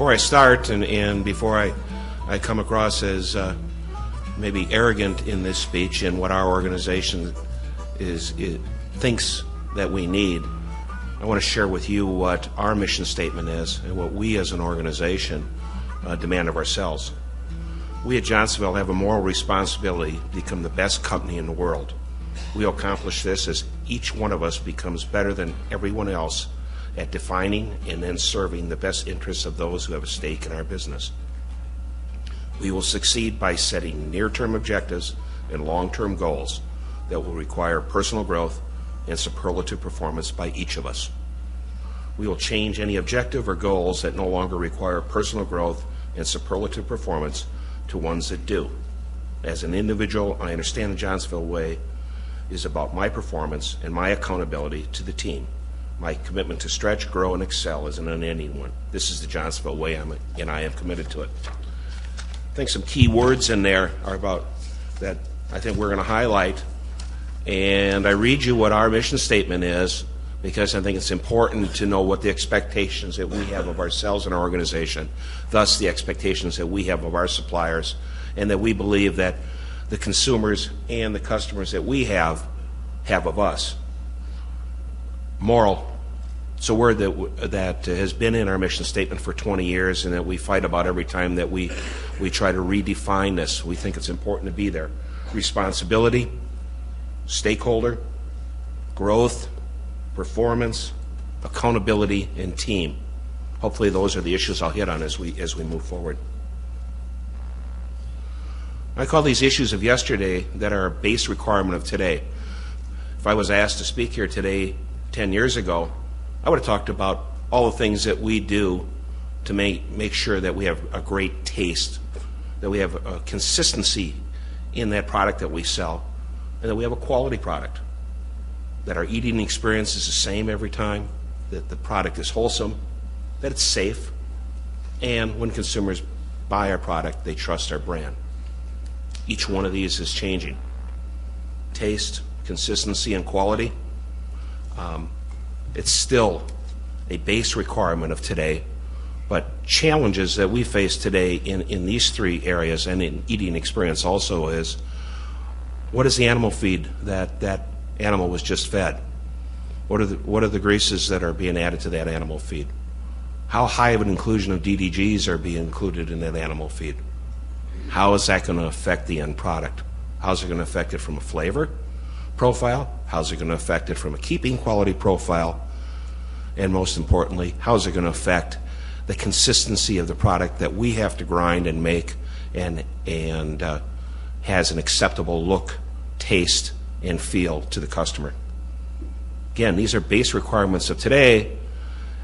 Before I start, and before I come across as maybe arrogant in this speech and what our organization thinks that we need, I want to share with you what our mission statement is and what we as an organization demand of ourselves. We at Johnsonville have a moral responsibility to become the best company in the world. We'll accomplish this as each one of us becomes better than everyone else at defining and then serving the best interests of those who have a stake in our business. We will succeed by setting near-term objectives and long-term goals that will require personal growth and superlative performance by each of us. We will change any objective or goals that no longer require personal growth and superlative performance to ones that do. As an individual, I understand the Johnsonville way is about my performance and my accountability to the team. My commitment to stretch, grow, and excel is an unending one. This is the Johnsonville way, and I am committed to it. I think some key words in there are about that I think we're going to highlight, and I read you what our mission statement is because I think it's important to know what the expectations that we have of ourselves and our organization, thus the expectations that we have of our suppliers, and that we believe that the consumers and the customers that we have of us. Moral. It's a word that has been in our mission statement for 20 years and that we fight about every time that we try to redefine this. We think it's important to be there. Responsibility, stakeholder, growth, performance, accountability, and team. Hopefully those are the issues I'll hit on as we move forward. I call these issues of yesterday that are a base requirement of today. If I was asked to speak here today 10 years ago, I would have talked about all the things that we do to make sure that we have a great taste, that we have a consistency in that product that we sell, and that we have a quality product, that our eating experience is the same every time, that the product is wholesome, that it's safe, and when consumers buy our product, they trust our brand. Each one of these is changing. Taste, consistency, and quality. It's still a base requirement of today, but challenges that we face today in these three areas and in eating experience also is, what is the animal feed that animal was just fed? What are the greases that are being added to that animal feed? How high of an inclusion of DDGs are being included in that animal feed? How is that going to affect the end product? How's it going to affect it from a flavor profile? How's it going to affect it from a keeping quality profile? And most importantly, how's it going to affect the consistency of the product that we have to grind and make and has an acceptable look, taste, and feel to the customer? Again, these are base requirements of today,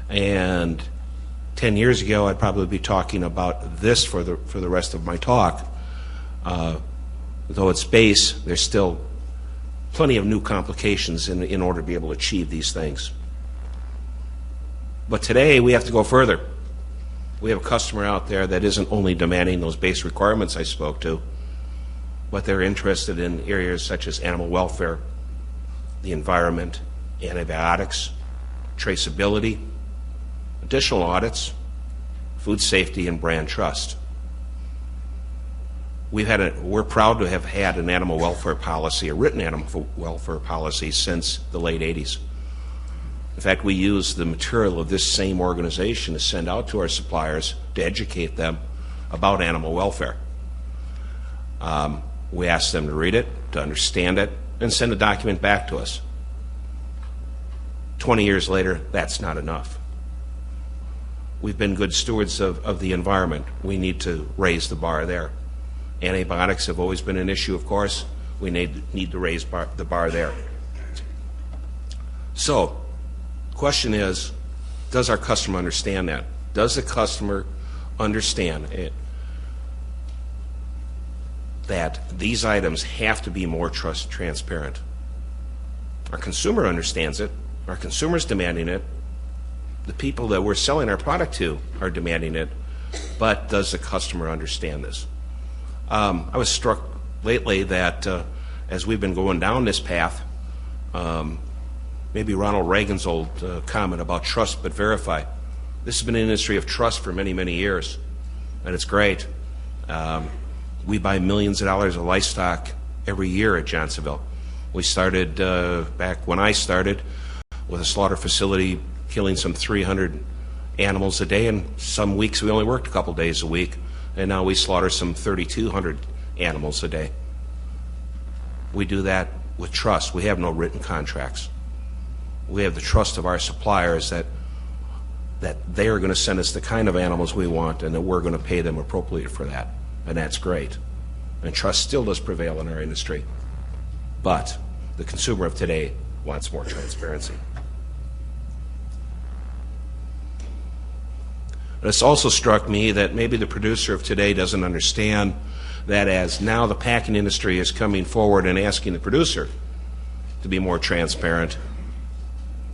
and 10 years ago I'd probably be talking about this for the rest of my talk. Though it's base, there's still plenty of new complications in order to be able to achieve these things. But today we have to go further. We have a customer out there that isn't only demanding those base requirements I spoke to, but they're interested in areas such as animal welfare, the environment, antibiotics, traceability, additional audits, food safety, and brand trust. We're proud to have had an animal welfare policy, a written animal welfare policy, since the late 80s. In fact, we use the material of this same organization to send out to our suppliers to educate them about animal welfare. We ask them to read it, to understand it, and send a document back to us. 20 years later, that's not enough. We've been good stewards of the environment. We need to raise the bar there. Antibiotics have always been an issue, of course. We need to raise the bar there. So, the question is, does our customer understand that? Does the customer understand it, that these items have to be more transparent? Our consumer understands it. Our consumer's demanding it. The people that we're selling our product to are demanding it. But does the customer understand this? I was struck lately that as we've been going down this path, maybe Ronald Reagan's old comment about trust but verify. This has been an industry of trust for many, many years, and it's great. We buy millions of dollars of livestock every year at Johnsonville. We started, back when I started, with a slaughter facility killing some 300 animals a day, and some weeks we only worked a couple days a week, and now we slaughter some 3,200 animals a day. We do that with trust. We have no written contracts. We have the trust of our suppliers that they are going to send us the kind of animals we want and that we're going to pay them appropriately for that. And that's great. And trust still does prevail in our industry. But the consumer of today wants more transparency. It's also struck me that maybe the producer of today doesn't understand that as now the packing industry is coming forward and asking the producer to be more transparent,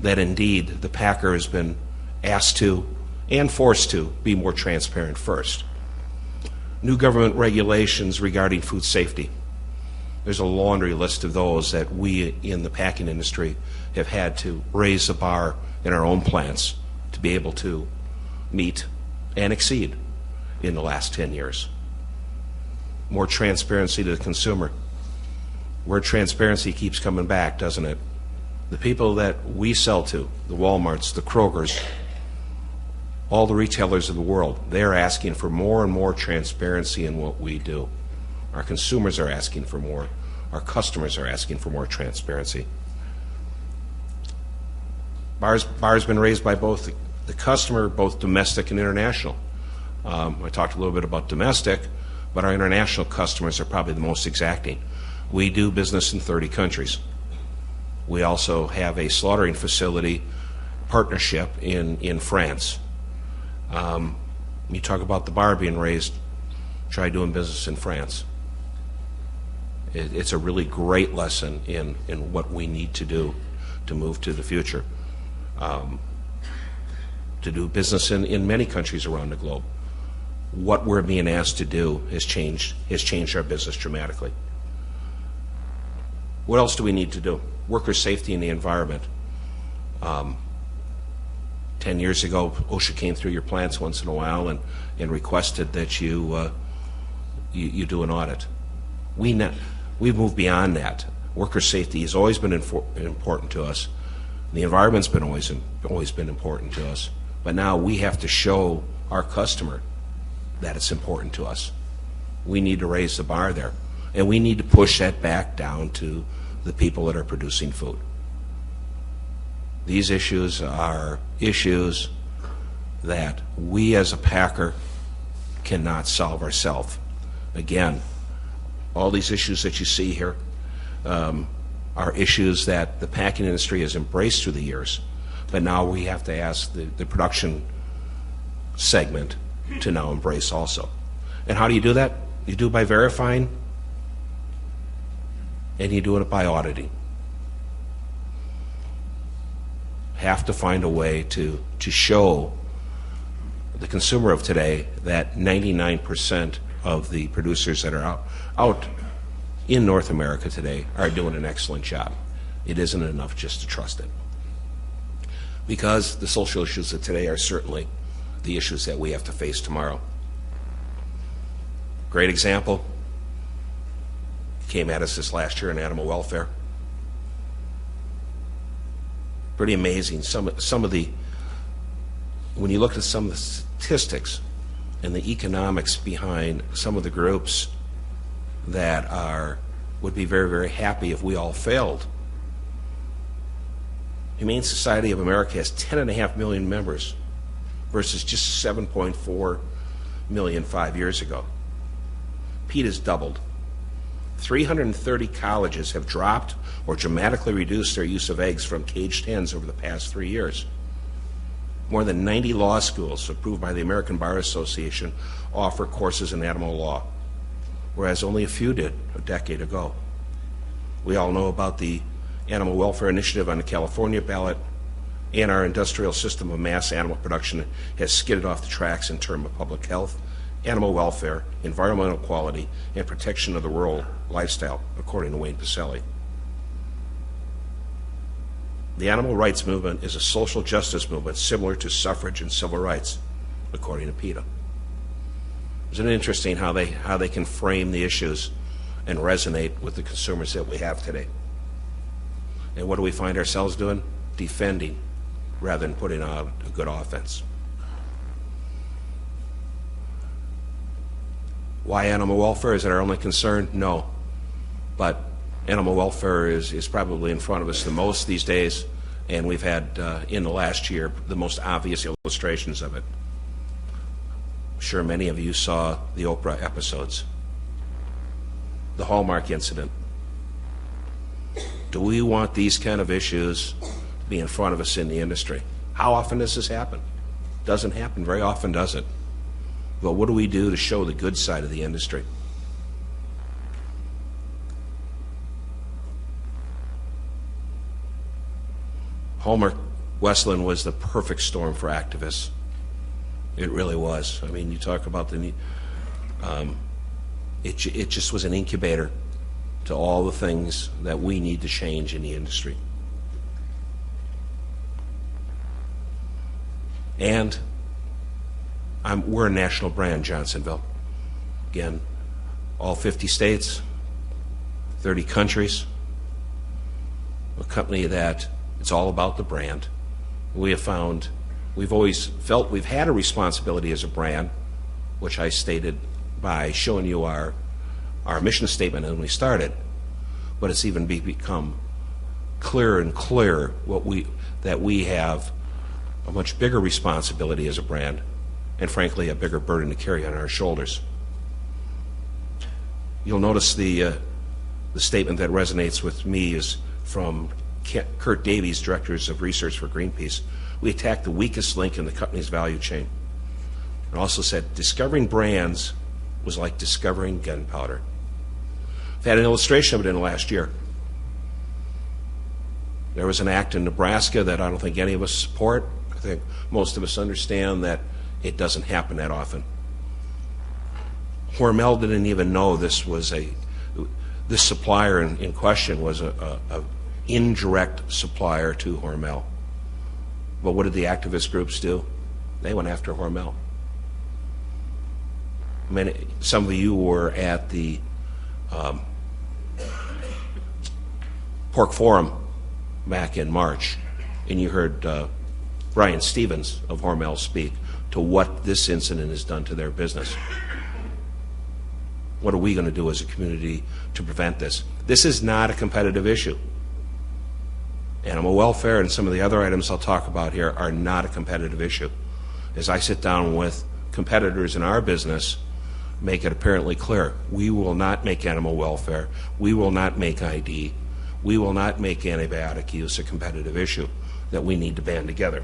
that indeed the packer has been asked to and forced to be more transparent first. New government regulations regarding food safety. There's a laundry list of those that we in the packing industry have had to raise the bar in our own plants to be able to meet and exceed in the last 10 years. More transparency to the consumer. Word transparency keeps coming back, doesn't it? The people that we sell to, the Walmarts, the Krogers, all the retailers of the world, they're asking for more and more transparency in what we do. Our consumers are asking for more. Our customers are asking for more transparency. Bar's been raised by both the customer, both domestic and international. I talked a little bit about domestic, but our international customers are probably the most exacting. We do business in 30 countries. We also have a slaughtering facility partnership in France. You talk about the bar being raised, try doing business in France. It's a really great lesson in what we need to do to move to the future. To do business in many countries around the globe. What we're being asked to do has changed our business dramatically. What else do we need to do? Worker safety in the environment. 10 years ago, OSHA came through your plants once in a while and requested that you do an audit. We've moved beyond that. Worker safety has always been important to us. The environment's always been important to us. But now we have to show our customer that it's important to us. We need to raise the bar there. And we need to push that back down to the people that are producing food. These issues are issues that we as a packer cannot solve ourselves. Again, all these issues that you see here are issues that the packing industry has embraced through the years. But now we have to ask the production segment to now embrace also. And how do you do that? You do it by verifying, and you do it by auditing. Have to find a way to show the consumer of today that 99% of the producers that are out in North America today are doing an excellent job. It isn't enough just to trust it. Because the social issues of today are certainly the issues that we have to face tomorrow. Great example came at us this last year in animal welfare. Pretty amazing. Some of the, when you look at some of the statistics and the economics behind some of the groups that would be very, very happy if we all failed. Humane Society of America has 10.5 million members versus just 7.4 million 5 years ago. PETA has doubled. 330 colleges have dropped or dramatically reduced their use of eggs from caged hens over the past 3 years. More than 90 law schools approved by the American Bar Association offer courses in animal law, whereas only a few did a decade ago. We all know about the Animal Welfare Initiative on the California ballot, and our industrial system of mass animal production has skidded off the tracks in terms of public health, animal welfare, environmental quality, and protection of the rural lifestyle, according to Wayne Pacelli. The animal rights movement is a social justice movement similar to suffrage and civil rights, according to PETA. Isn't it interesting how they can frame the issues and resonate with the consumers that we have today? And what do we find ourselves doing? Defending rather than putting out a good offense. Why animal welfare? Is it our only concern? No. But animal welfare is probably in front of us the most these days, and we've had, in the last year, the most obvious illustrations of it. I'm sure many of you saw the Oprah episodes. The Hallmark incident. Do we want these kind of issues to be in front of us in the industry? How often does this happen? Doesn't happen very often, does it? But what do we do to show the good side of the industry? Homer Westland was the perfect storm for activists. It really was. I mean, you talk about it just was an incubator to all the things that we need to change in the industry. And we're a national brand, Johnsonville. Again, all 50 states, 30 countries, a company that it's all about the brand. We've always felt we've had a responsibility as a brand, which I stated by showing you our mission statement when we started, but it's even become clearer and clearer that we have a much bigger responsibility as a brand, and frankly a bigger burden to carry on our shoulders. You'll notice the statement that resonates with me is from Kurt Davies, Director of Research for Greenpeace. We attacked the weakest link in the company's value chain. It also said, discovering brands was like discovering gunpowder. I've had an illustration of it in the last year. There was an act in Nebraska that I don't think any of us support. I think most of us understand that it doesn't happen that often. Hormel didn't even know this supplier in question was a indirect supplier to Hormel. But what did the activist groups do? They went after Hormel. Some of you were at the Pork Forum back in March, and you heard Brian Stevens of Hormel speak to what this incident has done to their business. What are we going to do as a community to prevent this? This is not a competitive issue. Animal welfare and some of the other items I'll talk about here are not a competitive issue. As I sit down with competitors in our business, make it apparently clear, we will not make animal welfare, we will not make ID, we will not make antibiotic use a competitive issue that we need to band together.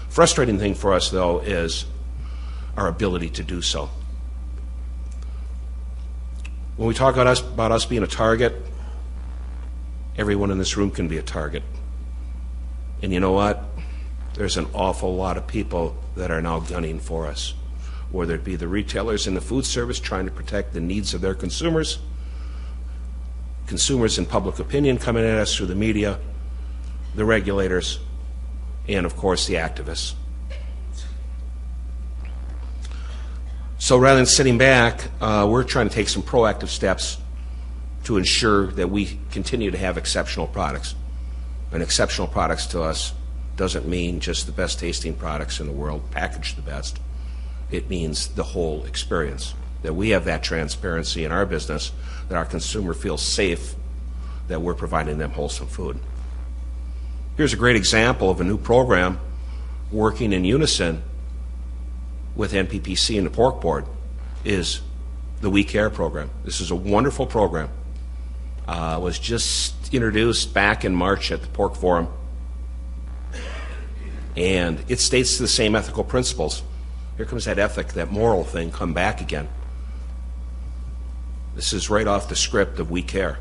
Frustrating thing for us, though, is our ability to do so. When we talk about us being a target, everyone in this room can be a target. And you know what? There's an awful lot of people that are now gunning for us, whether it be the retailers in the food service trying to protect the needs of their consumers, consumers in public opinion coming at us through the media, the regulators, and of course the activists. So rather than sitting back, we're trying to take some proactive steps to ensure that we continue to have exceptional products. And exceptional products to us doesn't mean just the best tasting products in the world, packaged the best. It means the whole experience, that we have that transparency in our business, that our consumer feels safe, that we're providing them wholesome food. Here's a great example of a new program working in unison with NPPC and the Pork Board, is the We Care program. This is a wonderful program. Was just introduced back in March at the Pork Forum, and it states the same ethical principles. Here comes that ethic, that moral thing come back again. This is right off the script of We Care,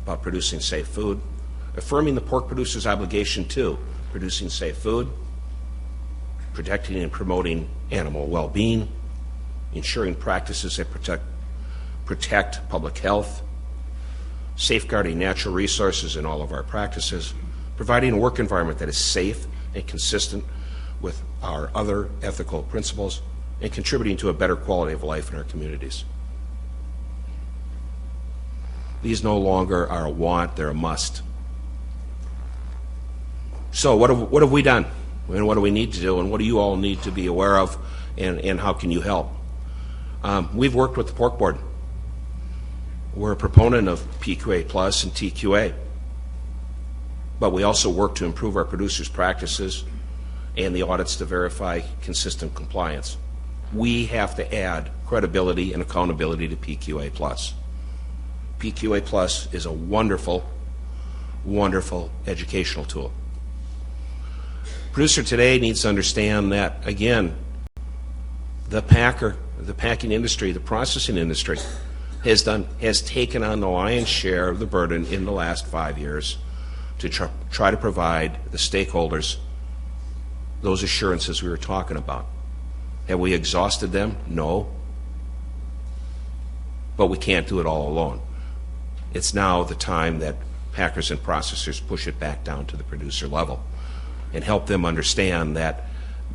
about producing safe food, affirming the pork producer's obligation to producing safe food, protecting and promoting animal well-being, ensuring practices that protect public health, safeguarding natural resources in all of our practices, providing a work environment that is safe and consistent with our other ethical principles, and contributing to a better quality of life in our communities. These no longer are a want, they're a must. So what have we done? And what do we need to do? And what do you all need to be aware of? And how can you help? We've worked with the Pork Board. We're a proponent of PQA Plus and TQA. But we also work to improve our producers' practices and the audits to verify consistent compliance. We have to add credibility and accountability to PQA Plus. PQA Plus is a wonderful, wonderful educational tool. Producer today needs to understand that, again, the packing industry, the processing industry, has taken on the lion's share of the burden in the last 5 years to try to provide the stakeholders those assurances we were talking about. Have we exhausted them? No. But we can't do it all alone. It's now the time that packers and processors push it back down to the producer level and help them understand that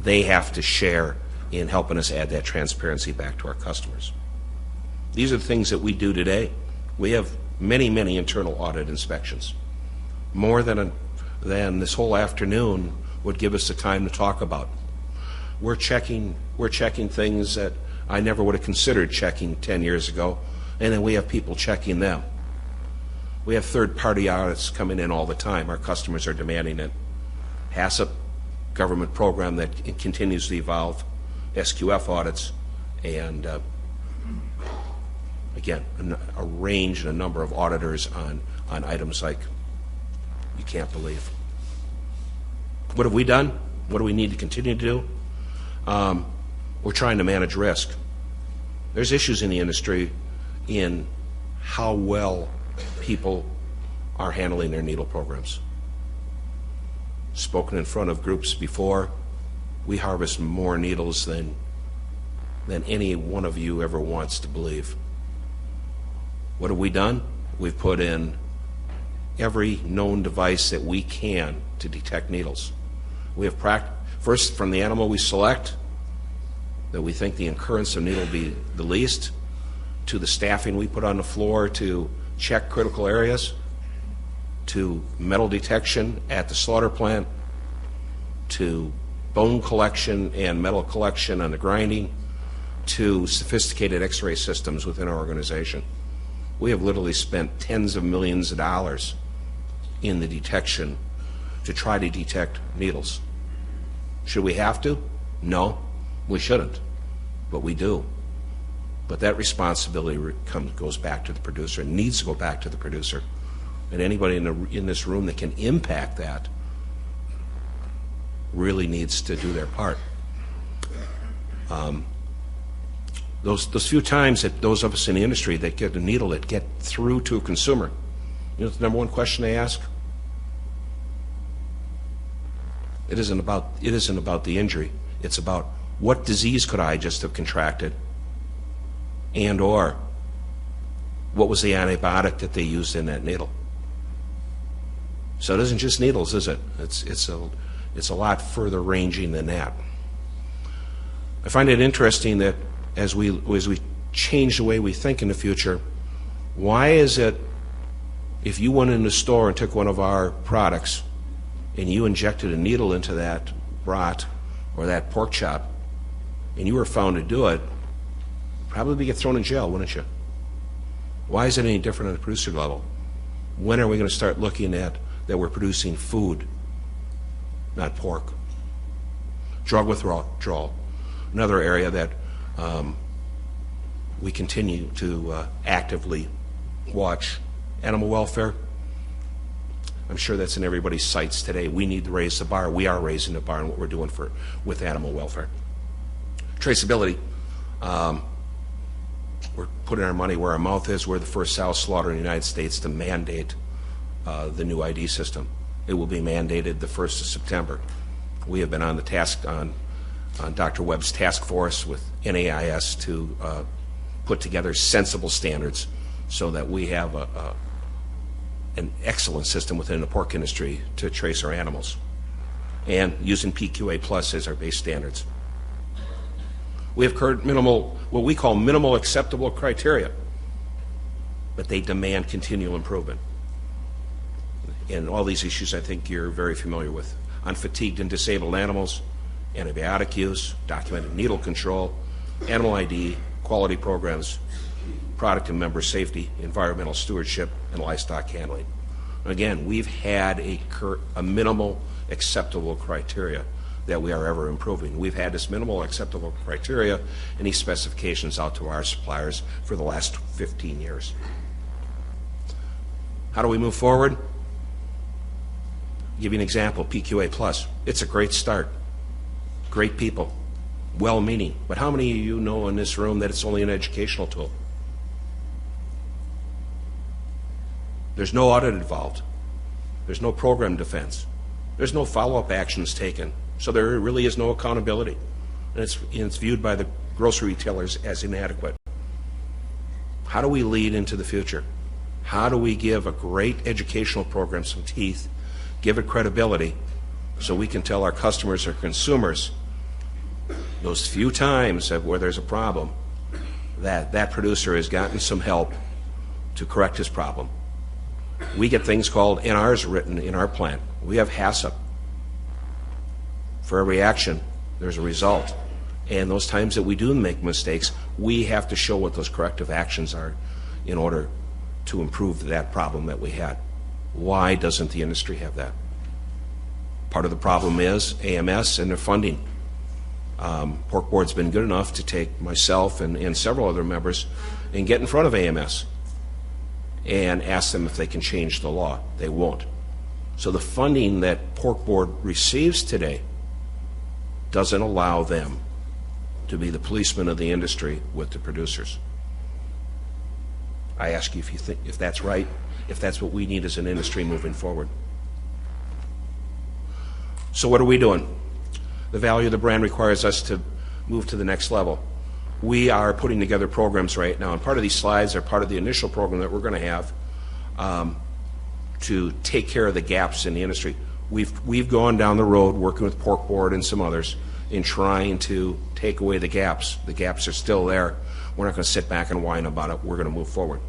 they have to share in helping us add that transparency back to our customers. These are the things that we do today. We have many, many internal audit inspections, more than this whole afternoon would give us the time to talk about. We're checking things that I never would have considered checking 10 years ago, and then we have people checking them. We have third-party audits coming in all the time. Our customers are demanding it. HACCP, government program that continues to evolve, SQF audits, and again, a range and a number of auditors on items like you can't believe. What have we done? What do we need to continue to do? We're trying to manage risk. There's issues in the industry in how well people are handling their needle programs. Spoken in front of groups before, we harvest more needles than any one of you ever wants to believe. What have we done? We've put in every known device that we can to detect needles. We have first from the animal we select that we think the occurrence of needle will be the least, to the staffing we put on the floor to check critical areas, to metal detection at the slaughter plant, to bone collection and metal collection on the grinding, to sophisticated x-ray systems within our organization. We have literally spent tens of millions of dollars in the detection to try to detect needles. Should we have to? No, we shouldn't, but we do. But that responsibility goes back to the producer, and needs to go back to the producer. And anybody in this room that can impact that really needs to do their part. Those few times that those of us in the industry that get a needle that get through to a consumer, you know the number one question they ask? It isn't about the injury. It's about what disease could I just have contracted, and or what was the antibiotic that they used in that needle. So it isn't just needles, is it? It's a lot further ranging than that. I find it interesting that as we change the way we think in the future, why is it if you went in the store and took one of our products and you injected a needle into that brat or that pork chop and you were found to do it, probably get thrown in jail, wouldn't you? Why is it any different at the producer level? When are we going to start looking at that we're producing food, not pork? Drug withdrawal, another area that we continue to actively watch. Animal welfare, I'm sure that's in everybody's sights today. We need to raise the bar. We are raising the bar in what we're doing with animal welfare. Traceability, we're putting our money where our mouth is. We're the first sow slaughter in the United States to mandate the new ID system. It will be mandated the 1st of September. We have been on the task on Dr. Webb's task force with NIAA to put together sensible standards so that we have an excellent system within the pork industry to trace our animals, and using PQA Plus as our base standards. We have current what we call minimal acceptable criteria, but they demand continual improvement. And all these issues I think you're very familiar with. On fatigued and disabled animals, antibiotic use, documented needle control, animal ID, quality programs, product and member safety, environmental stewardship, and livestock handling. Again, we've had a minimal acceptable criteria that we are ever improving. We've had this minimal acceptable criteria and these specifications out to our suppliers for the last 15 years. How do we move forward? I'll give you an example, PQA Plus. It's a great start. Great people, well-meaning. But how many of you know in this room that it's only an educational tool? There's no audit involved. There's no program defense. There's no follow-up actions taken. So there really is no accountability. And it's viewed by the grocery retailers as inadequate. How do we lead into the future? How do we give a great educational program some teeth, give it credibility, so we can tell our customers or consumers those few times where there's a problem that that producer has gotten some help to correct his problem. We get things called NRs written in our plant. We have HACCP. For every action, there's a result. And those times that we do make mistakes, we have to show what those corrective actions are in order to improve that problem that we had. Why doesn't the industry have that? Part of the problem is AMS and their funding. Pork Board's been good enough to take myself and several other members and get in front of AMS and ask them if they can change the law. They won't. So the funding that Pork Board receives today doesn't allow them to be the policeman of the industry with the producers. I ask you if you think if that's right, if that's what we need as an industry moving forward. So what are we doing? The value of the brand requires us to move to the next level. We are putting together programs right now, and part of these slides are part of the initial program that we're going to have to take care of the gaps in the industry. We've gone down the road working with Pork Board and some others in trying to take away the gaps. The gaps are still there. We're not going to sit back and whine about it. We're going to move forward.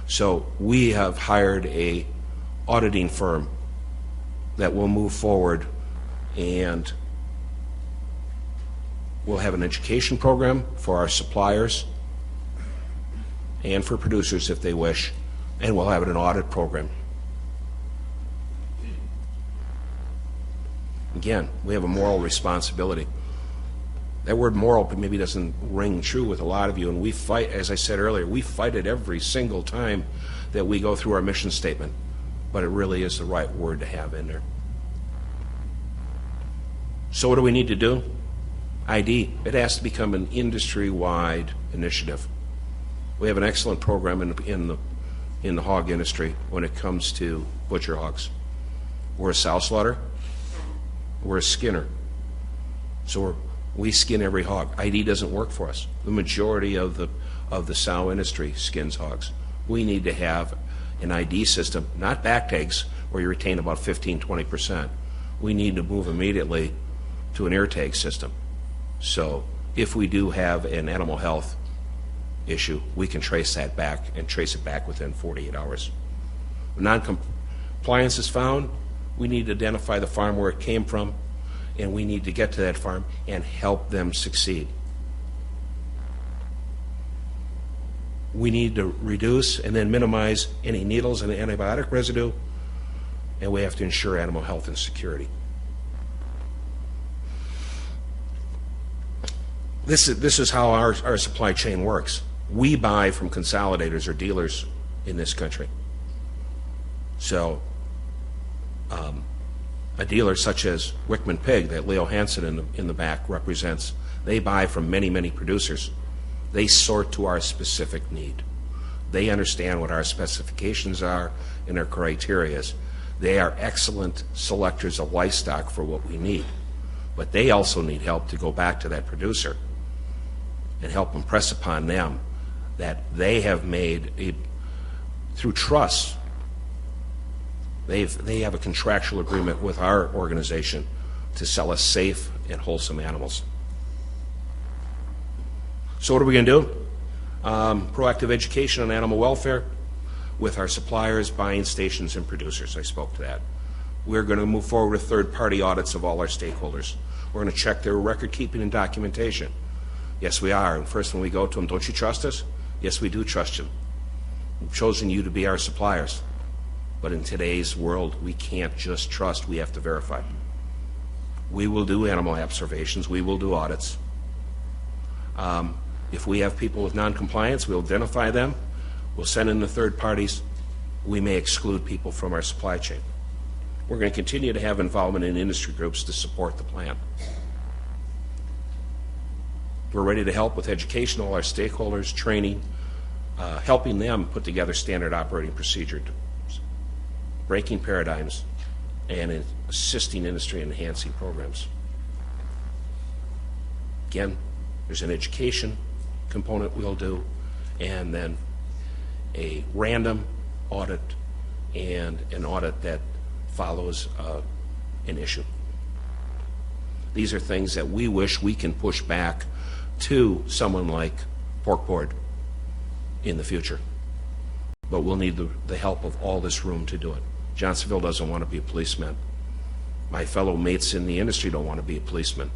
So we have hired a auditing firm that will move forward, and we'll have an education program for our suppliers and for producers if they wish, and we'll have an audit program. Again, we have a moral responsibility. That word moral maybe doesn't ring true with a lot of you, and we fight, as I said earlier, we fight it every single time that we go through our mission statement, but it really is the right word to have in there. So what do we need to do? ID. It has to become an industry-wide initiative. We have an excellent program in the hog industry when it comes to butcher hogs. We're a sow slaughter. We're a skinner. So we skin every hog. ID doesn't work for us. The majority of the sow industry skins hogs. We need to have an ID system, not back tags where you retain about 15-20%. We need to move immediately to an ear tag system. So if we do have an animal health issue, we can trace that back and trace it back within 48 hours. When non-compliance is found, we need to identify the farm where it came from, and we need to get to that farm and help them succeed. We need to reduce and then minimize any needles and antibiotic residue, and we have to ensure animal health and security. This is how our supply chain works. We buy from consolidators or dealers in this country. So a dealer such as Wickman Pig that Leo Hansen in the back represents, they buy from many, many producers. They sort to our specific need. They understand what our specifications are and our criteria. They are excellent selectors of livestock for what we need. But they also need help to go back to that producer and help impress upon them that they have made, through trust, They have a contractual agreement with our organization to sell us safe and wholesome animals. So what are we going to do? Proactive education on animal welfare with our suppliers, buying stations, and producers. I spoke to that. We're going to move forward with third-party audits of all our stakeholders. We're going to check their record keeping and documentation. Yes, we are. And first, when we go to them, don't you trust us? Yes, we do trust you. We've chosen you to be our suppliers. But in today's world, we can't just trust. We have to verify. We will do animal observations. We will do audits. If we have people with non-compliance, we'll identify them. We'll send in the third parties. We may exclude people from our supply chain. We're going to continue to have involvement in industry groups to support the plan. We're ready to help with education, all our stakeholders, training, helping them put together standard operating procedures, breaking paradigms, and assisting industry in enhancing programs. Again, there's an education component we'll do, and then a random audit and an audit that follows an issue. These are things that we wish we can push back to someone like Pork Board in the future. But we'll need the help of all this room to do it. Johnsonville doesn't want to be a policeman. My fellow mates in the industry don't want to be a policeman.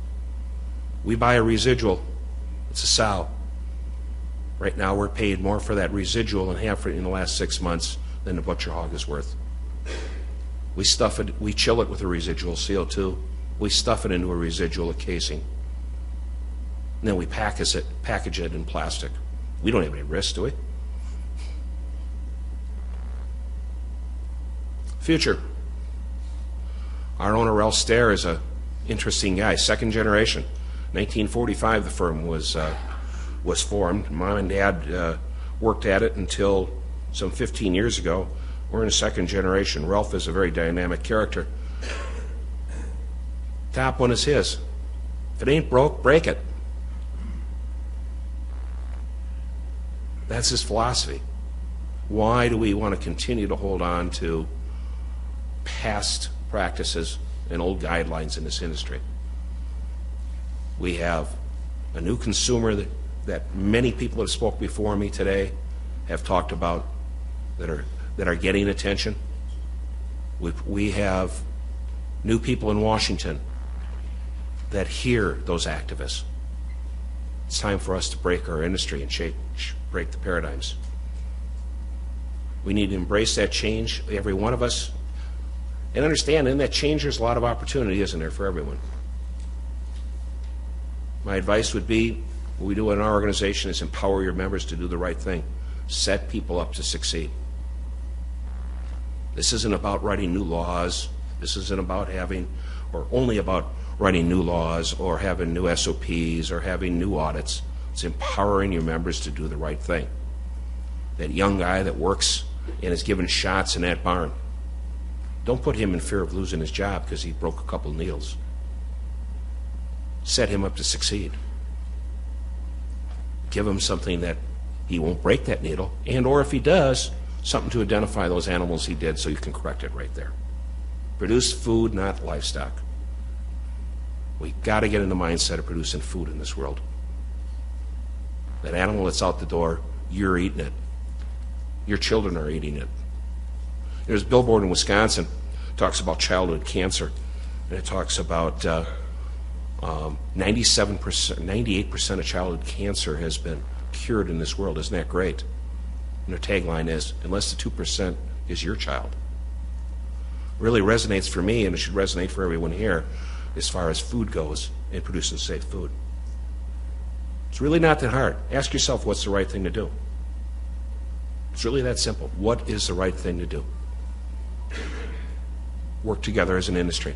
We buy a residual. It's a sow. Right now we're paid more for that residual and half in the last 6 months than the butcher hog is worth. We stuff it, we chill it with a residual CO2. We stuff it into a residual casing. And then we package it in plastic. We don't have any risk, do we? Future. Our owner, Ralph Stair, is an interesting guy, second generation. 1945 the firm was formed. Mom and Dad worked at it until some 15 years ago. We're in a second generation. Ralph is a very dynamic character. Top one is his. If it ain't broke, break it. That's his philosophy. Why do we want to continue to hold on to past practices and old guidelines in this industry? We have a new consumer that many people that spoke before me today have talked about that are getting attention. We have new people in Washington that hear those activists. It's time for us to break our industry and break the paradigms. We need to embrace that change, every one of us, and understand in that change there's a lot of opportunity, isn't there, for everyone? My advice would be, what we do in our organization is empower your members to do the right thing. Set people up to succeed. This isn't about writing new laws. This isn't about only about writing new laws or having new SOPs or having new audits. It's empowering your members to do the right thing. That young guy that works and is given shots in that barn, don't put him in fear of losing his job because he broke a couple needles. Set him up to succeed. Give him something that he won't break that needle, and or if he does, something to identify those animals he did so you can correct it right there. Produce food, not livestock. We got to get in the mindset of producing food in this world. That animal that's out the door, you're eating it. Your children are eating it. There's a billboard in Wisconsin talks about childhood cancer, and it talks about 98% of childhood cancer has been cured in this world. Isn't that great? And their tagline is, unless the 2% is your child. Really resonates for me, and it should resonate for everyone here as far as food goes and producing safe food. It's really not that hard. Ask yourself what's the right thing to do. It's really that simple. What is the right thing to do? Work together as an industry.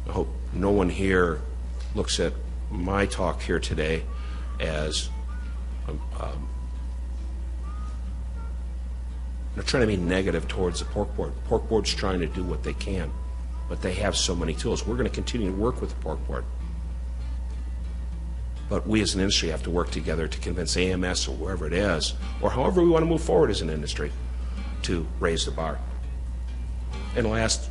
I hope no one here looks at my talk here today as they're trying to be negative towards the Pork Board. The Pork Board's trying to do what they can, but they have so many tools. We're going to continue to work with the Pork Board. But we as an industry have to work together to convince AMS or wherever it is, or however we want to move forward as an industry, to raise the bar. And last,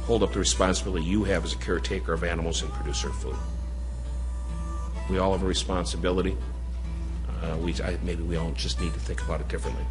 hold up the responsibility you have as a caretaker of animals and producer of food. We all have a responsibility. Maybe we all just need to think about it differently.